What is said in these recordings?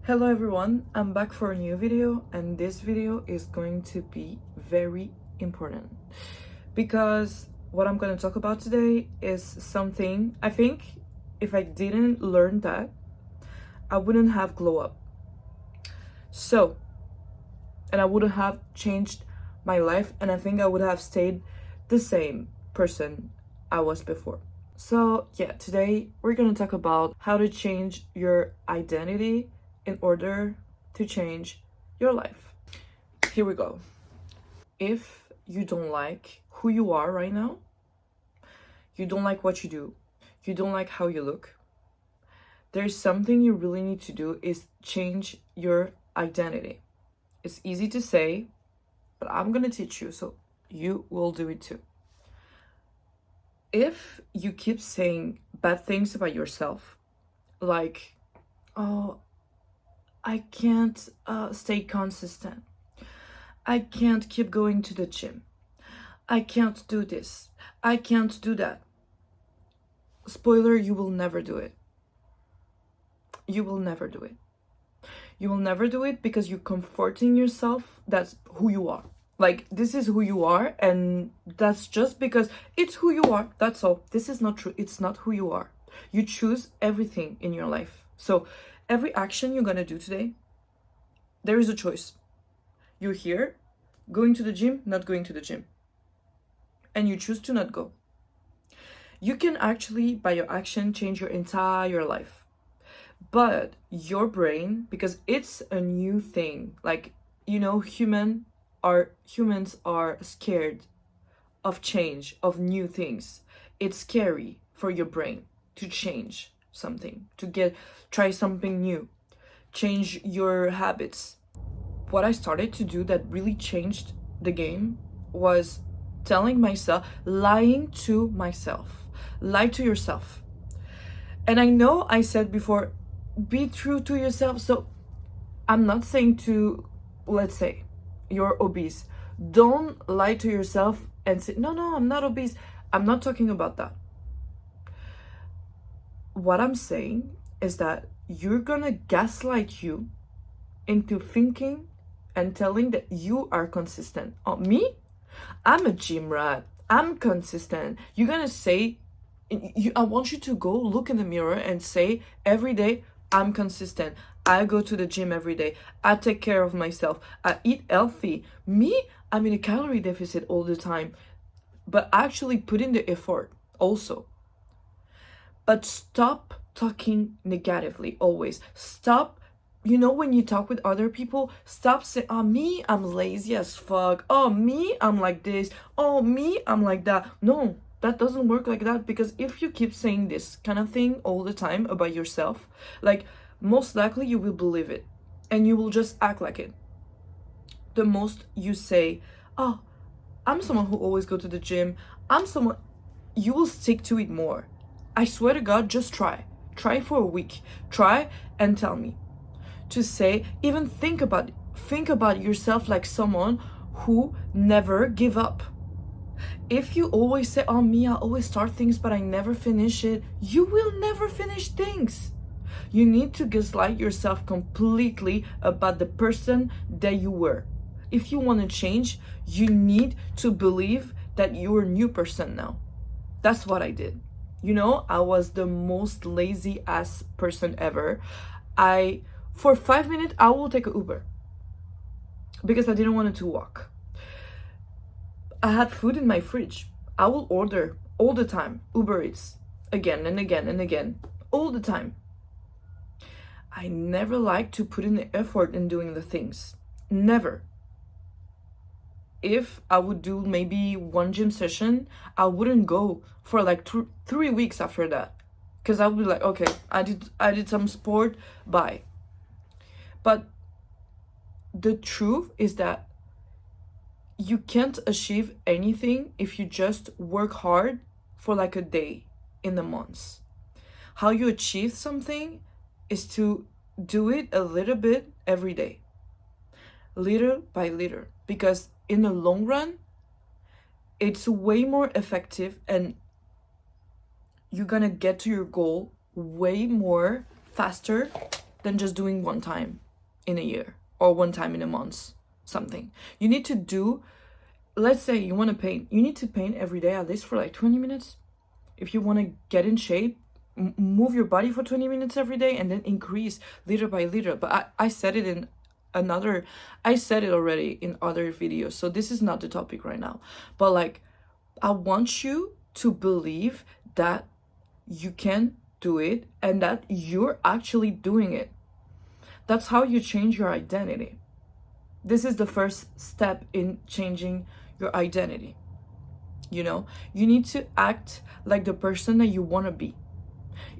Hello everyone, I'm back for a new video, and this video is going to be very important because what I'm going to talk about today is something I think if I didn't learn that, I wouldn't have glow up. And I wouldn't have changed my life, and I think I would have stayed the same person I was before. So yeah, today we're going to talk about how to change your identity in order to change your life. Here we go. If you don't like who you are right now, you don't like what you do, you don't like how you look, there's something you really need to do is change your identity. It's easy to say, but I'm gonna teach you so you will do it too. If you keep saying bad things about yourself, like, oh, I can't stay consistent, I can't keep going to the gym, I can't do this, I can't do that. Spoiler, you will never do it. You will never do it. You will never do it because you're comforting yourself. That's who you are. Like, this is who you are, and that's just because it's who you are. That's all. This is not true. It's not who you are. You choose everything in your life. So every action you're gonna do today, there is a choice. You're here, going to the gym, not going to the gym. And you choose to not go. You can actually, by your action, change your entire life. But your brain, because it's a new thing, like, you know, humans are scared of change, of new things. It's scary for your brain to change something, to try something new, change your habits. What I started to do that really changed the game was telling myself, lying to myself. Lie to yourself. And I know I said before, be true to yourself. So I'm not saying to, let's say, you're obese. Don't lie to yourself and say, no, I'm not obese. I'm not talking about that. What I'm saying is that you're gonna gaslight you into thinking and telling that you are consistent. Oh, me? I'm a gym rat. I'm consistent. You're gonna say, I want you to go look in the mirror and say every day, I'm consistent. I go to the gym every day. I take care of myself. I eat healthy. Me, I'm in a calorie deficit all the time, but actually put in the effort also. But stop talking negatively always. Stop, when you talk with other people, stop saying, oh, me, I'm lazy as fuck. Oh, me, I'm like this. Oh, me, I'm like that. No, that doesn't work like that, because if you keep saying this kind of thing all the time about yourself, like, most likely you will believe it and you will just act like it. The most you say, oh, I'm someone who always go to the gym, you will stick to it more. I swear to God, just try for a week. Try and tell me to say, even think about yourself like someone who never give up. If you always say, oh, me, I always start things but I never finish it, you will never finish things. You need to gaslight yourself completely about the person that you were. If you want to change, you need to believe that you're a new person now. That's what I did. I was the most lazy ass person ever. For 5 minutes, I will take an Uber because I didn't want to walk. I had food in my fridge. I will order all the time, Uber Eats, again and again and again, all the time. I never liked to put in the effort in doing the things. Never. If I would do maybe one gym session, I wouldn't go for like 3 weeks after that, because I would be like, okay, I did some sport, bye. But the truth is that you can't achieve anything if you just work hard for like a day in the months. How you achieve something is to do it a little bit every day, little by little, because in the long run, it's way more effective and you're gonna get to your goal way more faster than just doing one time in a year or one time in a month, something. You need to do, let's say you want to paint. You need to paint every day at least for like 20 minutes. If you want to get in shape, move your body for 20 minutes every day and then increase little by little. But I said it in I said it already in other videos, so this is not the topic right now. But like, I want you to believe that you can do it and that you're actually doing it. That's how you change your identity. This is the first step in changing your identity. You know, you need to act like the person that you want to be.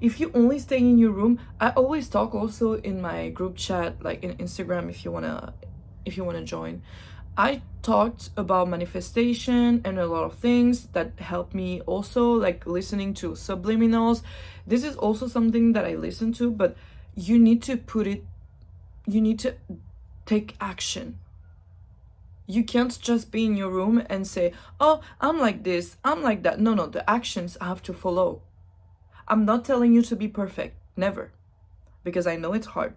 If you only stay in your room, I always talk also in my group chat, like in Instagram, if you wanna join. I talked about manifestation and a lot of things that help me also, like listening to subliminals. This is also something that I listen to, but you need to take action. You can't just be in your room and say, oh, I'm like this, I'm like that. No, the actions have to follow. I'm not telling you to be perfect, never, because I know it's hard.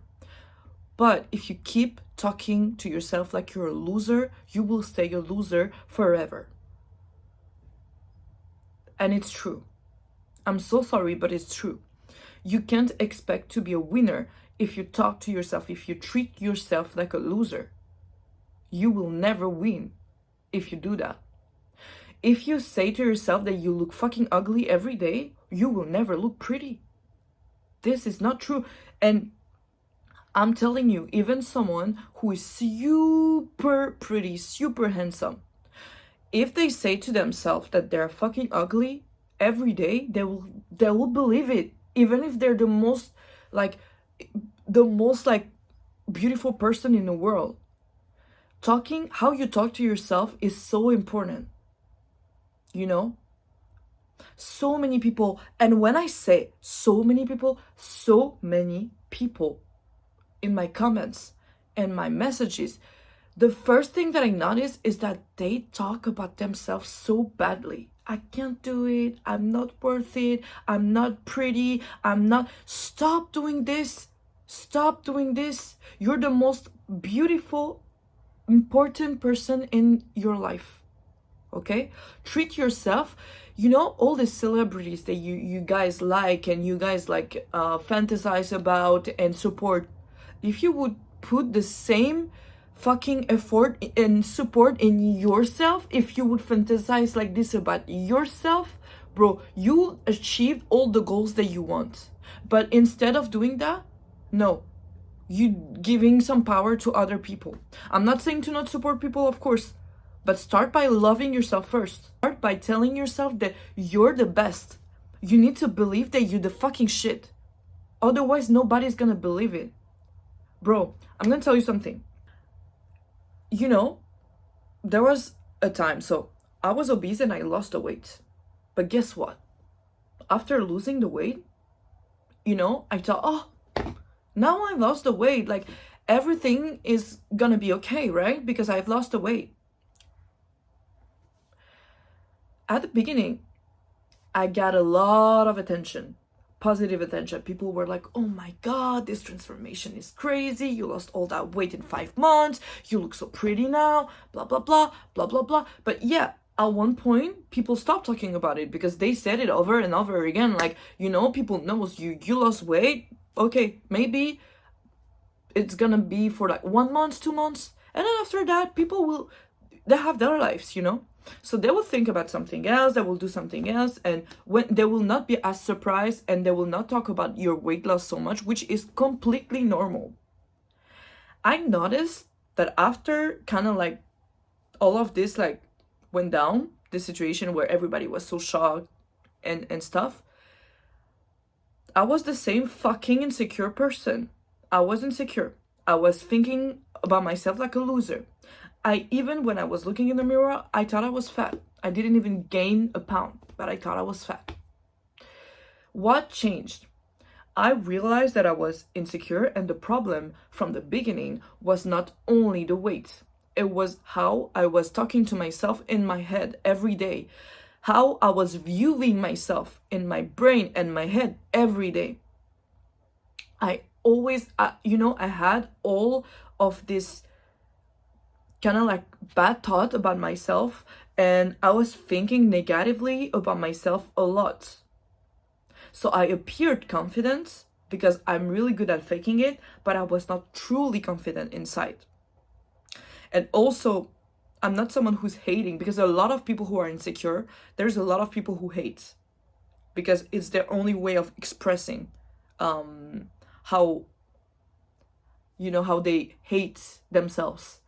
But if you keep talking to yourself like you're a loser, you will stay a loser forever. And it's true. I'm so sorry, but it's true. You can't expect to be a winner if you talk to yourself, if you treat yourself like a loser. You will never win if you do that. If you say to yourself that you look fucking ugly every day, you will never look pretty. This is not true. And I'm telling you, even someone who is super pretty, super handsome, if they say to themselves that they're fucking ugly every day, they will believe it. Even if they're the most beautiful person in the world. How you talk to yourself is so important. You know? So many people, and when I say so many people in my comments and my messages, the first thing that I notice is that they talk about themselves so badly. I can't do it. I'm not worth it. I'm not pretty. Stop doing this. Stop doing this. You're the most beautiful, important person in your life. Okay? Treat yourself. You know, all the celebrities that you guys like and you guys like fantasize about and support, if you would put the same fucking effort and support in yourself, if you would fantasize like this about yourself, bro, you achieved all the goals that you want. But instead of doing that, no, you giving some power to other people. I'm not saying to not support people, of course, but start by loving yourself first. Start by telling yourself that you're the best. You need to believe that you're the fucking shit. Otherwise, nobody's gonna believe it. Bro, I'm gonna tell you something. You know, there was a time, so I was obese and I lost the weight. But guess what? After losing the weight, you know, I thought, oh, now I lost the weight. Like, everything is gonna be okay, right? Because I've lost the weight. At the beginning, I got a lot of attention, positive attention. People were like, oh my God, this transformation is crazy. You lost all that weight in 5 months. You look so pretty now, blah, blah, blah, blah, blah, blah. But yeah, at one point, people stopped talking about it because they said it over and over again. Like, you know, people knows you lost weight. Okay, maybe it's gonna be for like 1 month, 2 months. And then after that, they have their lives, you know? So they will think about something else, they will do something else, and when they will not be as surprised and they will not talk about your weight loss so much, which is completely normal. I noticed that after kind of like all of this like went down, the situation where everybody was so shocked and stuff, I was the same fucking insecure person. I was insecure. I was thinking about myself like a loser. Even when I was looking in the mirror, I thought I was fat. I didn't even gain a pound, but I thought I was fat. What changed? I realized that I was insecure, and the problem from the beginning was not only the weight. It was how I was talking to myself in my head every day, how I was viewing myself in my brain and my head every day. always, I had all of this kind of like bad thought about myself, and I was thinking negatively about myself a lot. So I appeared confident because I'm really good at faking it, but I was not truly confident inside. And also, I'm not someone who's hating, because a lot of people who are insecure, there's a lot of people who hate because it's their only way of expressing how how they hate themselves.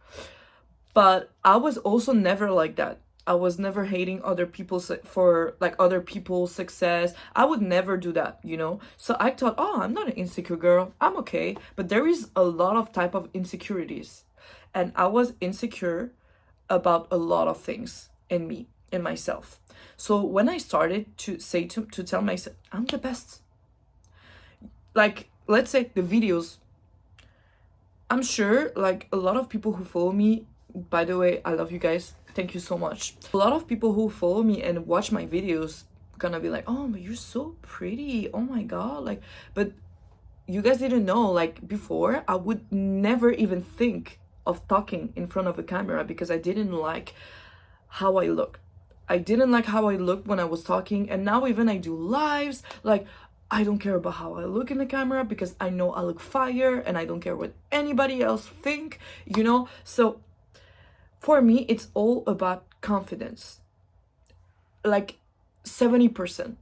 But I was also never like that. I was never hating other people for like other people's success. I would never do that. So I thought, oh, I'm not an insecure girl, I'm okay. But there is a lot of type of insecurities, and I was insecure about a lot of things in me, in myself. So when I started to say to tell myself I'm the best, like, let's say the videos, I'm sure like a lot of people who follow me, by the way, I love you guys, thank you so much. A lot of people who follow me and watch my videos gonna be like, oh, but you're so pretty, oh my god, like, but you guys didn't know, like, before I would never even think of talking in front of a camera because I didn't like how I look. I didn't like how I looked when I was talking, and now even I do lives, like, I don't care about how I look in the camera because I know I look fire, and I don't care what anybody else think. So for me, it's all about confidence. Like 70%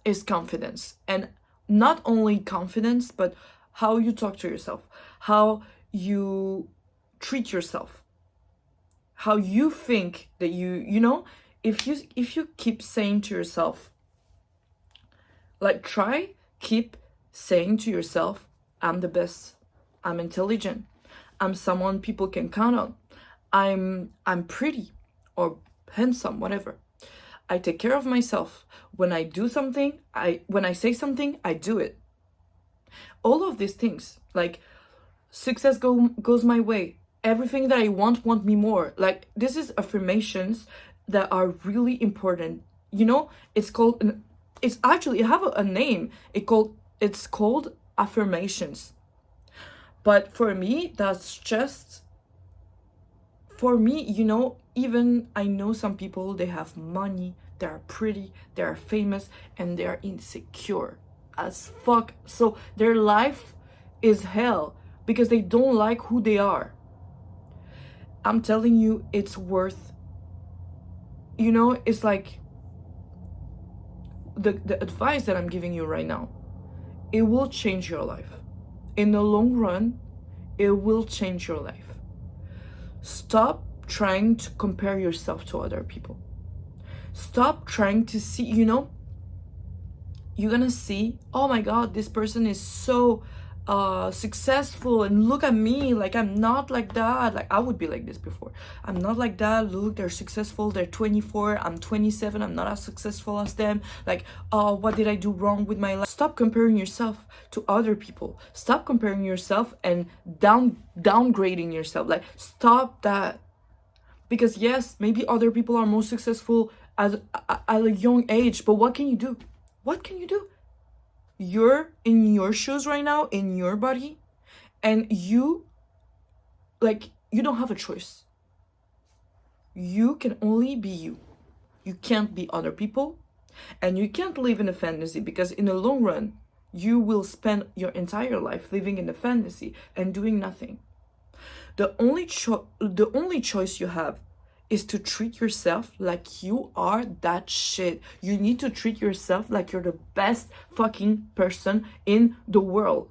is confidence, and not only confidence, but how you talk to yourself, how you treat yourself, how you think that if you keep saying to yourself, like, keep saying to yourself, I'm the best, I'm intelligent, I'm someone people can count on, I'm pretty or handsome, whatever, I take care of myself, when I do something, when I say something, I do it. All of these things, like, success goes my way, everything that I want me more. Like, this is affirmations that are really important. It's called, it's actually, it have a name. It's called affirmations. But for me, that's just, for me, even I know some people, they have money, they're pretty, they're famous, and they're insecure as fuck. So their life is hell because they don't like who they are. I'm telling you, it's worth, it's like the advice that I'm giving you right now, it will change your life. In the long run, it will change your life. Stop trying to compare yourself to other people. Stop trying to see, you're gonna see, oh my god, this person is so successful, and look at me, like, I'm not like that. Like, I would be like this before, I'm not like that, look, they're successful, they're 24, I'm 27, I'm not as successful as them. Like, oh, what did I do wrong with my life? Stop comparing yourself to other people. Stop comparing yourself and downgrading yourself. Like, stop that. Because yes, maybe other people are more successful at a young age, but what can you do? What can you do? You're in your shoes right now, in your body, and you don't have a choice. You can only be you. You can't be other people, and you can't live in a fantasy, because in the long run, you will spend your entire life living in a fantasy and doing nothing. The only choice you have is to treat yourself like you are that shit. You need to treat yourself like you're the best fucking person in the world.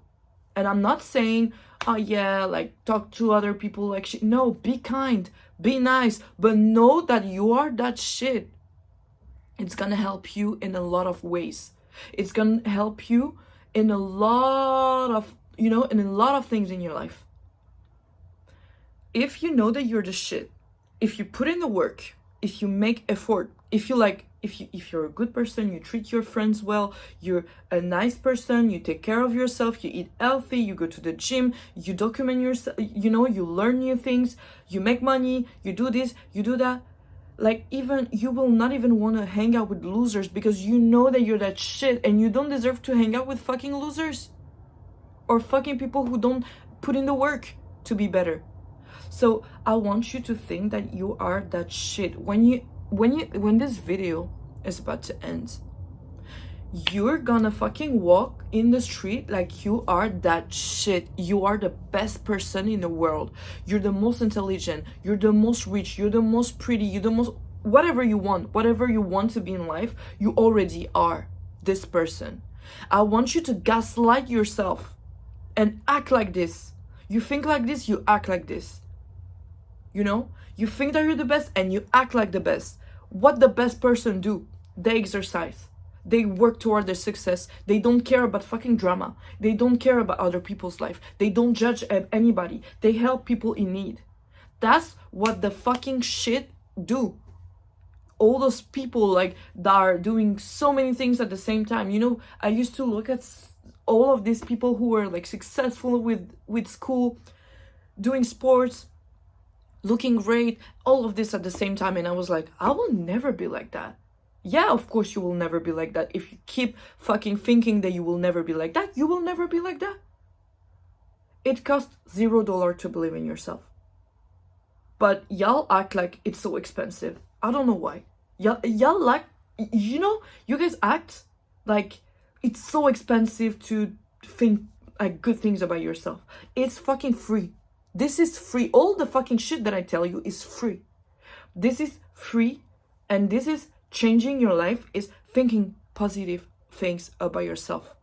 And I'm not saying, oh yeah, like, talk to other people like shit. No, be kind, be nice, but know that you are that shit. It's gonna help you in a lot of ways. It's gonna help you in a lot of, in a lot of things in your life. If you know that you're the shit, if you put in the work, if you make effort, if you're a good person, you treat your friends well, you're a nice person, you take care of yourself, you eat healthy, you go to the gym, you document yourself, you learn new things, you make money, you do this, you do that. Like, even you will not even want to hang out with losers because you know that you're that shit and you don't deserve to hang out with fucking losers. or fucking people who don't put in the work to be better. So I want you to think that you are that shit. When this video is about to end, you're gonna fucking walk in the street like you are that shit. You are the best person in the world. You're the most intelligent. You're the most rich. You're the most pretty. You're the most whatever you want to be in life. You already are this person. I want you to gaslight yourself and act like this. You think like this, you act like this. You know, you think that you're the best and you act like the best. What the best person do? They exercise. They work toward their success. They don't care about fucking drama. They don't care about other people's life. They don't judge anybody. They help people in need. That's what the fucking shit do. All those people like that are doing so many things at the same time. You know, I used to look at all of these people who were like successful with school, doing sports, looking great, all of this at the same time, and I was like, I will never be like that. Yeah, of course you will never be like that. If you keep fucking thinking that you will never be like that, you will never be like that. It costs $0 to believe in yourself. But y'all act like it's so expensive. I don't know why. Y'all like, you know, you guys act like it's so expensive to think like good things about yourself. It's fucking free. This is free. All the fucking shit that I tell you is free. This is free, and this is changing your life, is thinking positive things about yourself.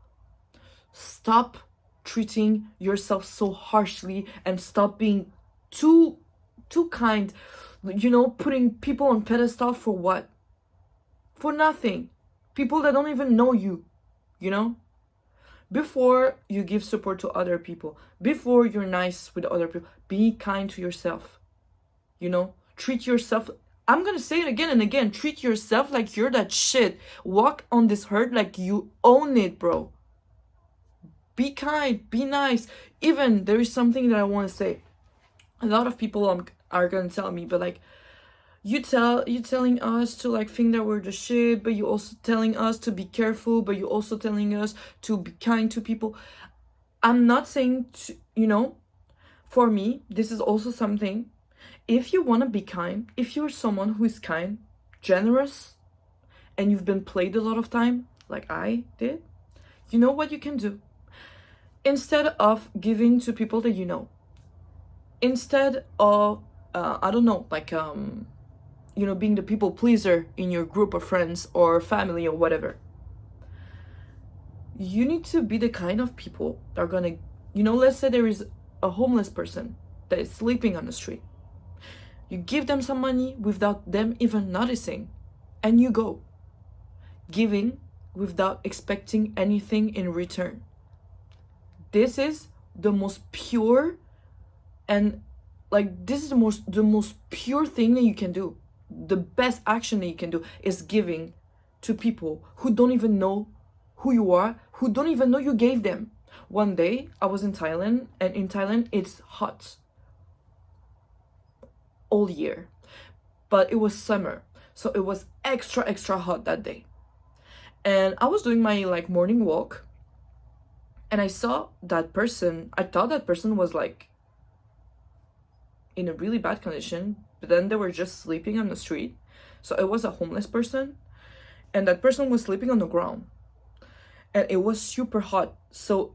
Stop treating yourself so harshly and stop being too kind. You know, putting people on pedestal for what? For nothing. People that don't even know you, you know? Before you give support to other people, before you're nice with other people, be kind to yourself. You know, treat yourself. I'm gonna say it again and again. Treat yourself like you're that shit. Walk on this earth like you own it, bro. Be kind, be nice. Even there is something that I want to say. A lot of people are gonna tell me, but like, you telling us to like think that we're the shit, but you also telling us to be careful, but you also telling us to be kind to people. I'm not saying to, you know, for me, this is also something. If you want to be kind, if you're someone who is kind, generous, and you've been played a lot of time, like I did, you know what you can do? Instead of giving to people that you know, instead of, I don't know, like, you know, being the people pleaser in your group of friends or family or whatever. You need to be the kind of people that are gonna, you know, let's say there is a homeless person that is sleeping on the street. You give them some money without them even noticing, and you go. Giving without expecting anything in return. This is the most pure, and like, this is the most pure thing that you can do. The best action that you can do is giving to people who don't even know who you are, who don't even know you gave them. One day I was in Thailand, and in Thailand it's hot all year, but it was summer, so it was extra hot that day. And I was doing my like morning walk, and I saw that person. I thought that person was like in a really bad condition, but then they were just sleeping on the street. So it was a homeless person, and that person was sleeping on the ground, and it was super hot, so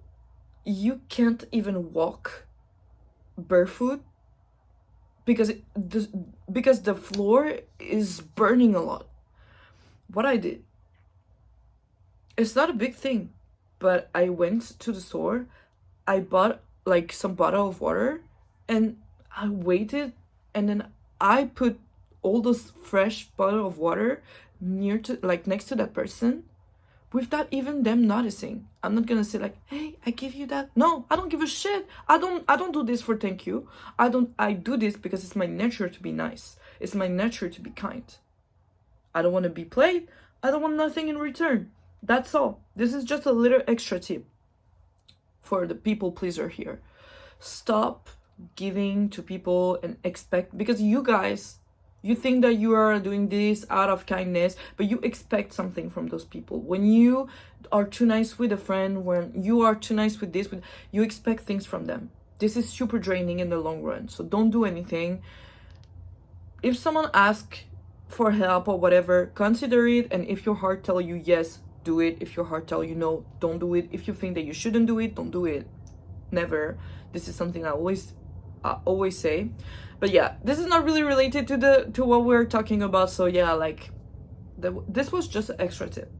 you can't even walk barefoot because the floor is burning a lot. What I did, it's not a big thing, but I went to the store, I bought like some bottle of water, and I waited, and then I put all those fresh bottle of water next to that person, without even them noticing. I'm not gonna say like, hey, I give you that. No, I don't give a shit. I don't do this for thank you. I do this because it's my nature to be nice. It's my nature to be kind. I don't want to be played. I don't want nothing in return. That's all. This is just a little extra tip for the people pleaser here. Stop giving to people and expect, because you guys You think that you are doing this out of kindness, but you expect something from those people. When you are too nice with a friend, when you are too nice with this, you expect things from them. This is super draining in the long run. So don't do anything. If someone asks for help or whatever, consider it. And if your heart tell you yes, do it. If your heart tell you no, don't do it. If you think that you shouldn't do it, don't do it. Never. This is something I always say. But yeah, this is not really related to what we're talking about. So yeah, like this was just an extra tip.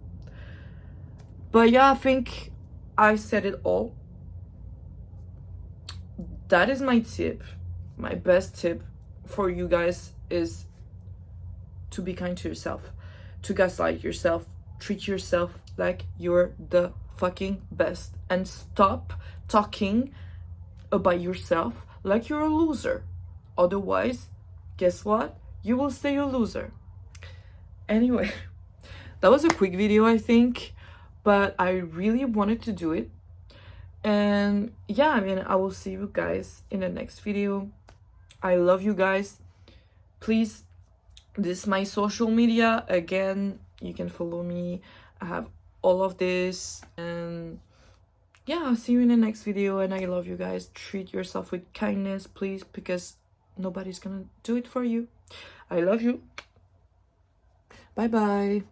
But yeah, I think I said it all. That is my tip. My best tip for you guys is to be kind to yourself, to gaslight yourself, treat yourself like you're the fucking best, and stop talking about yourself like you're a loser. Otherwise, guess what? You will stay a loser. Anyway, that was a quick video, I think, but I really wanted to do it. And yeah, I mean, I will see you guys in the next video. I love you guys. Please, this is my social media. Again, you can follow me. I have all of this. And yeah, I'll see you in the next video. And I love you guys. Treat yourself with kindness, please, because nobody's gonna do it for you. I love you. Bye bye.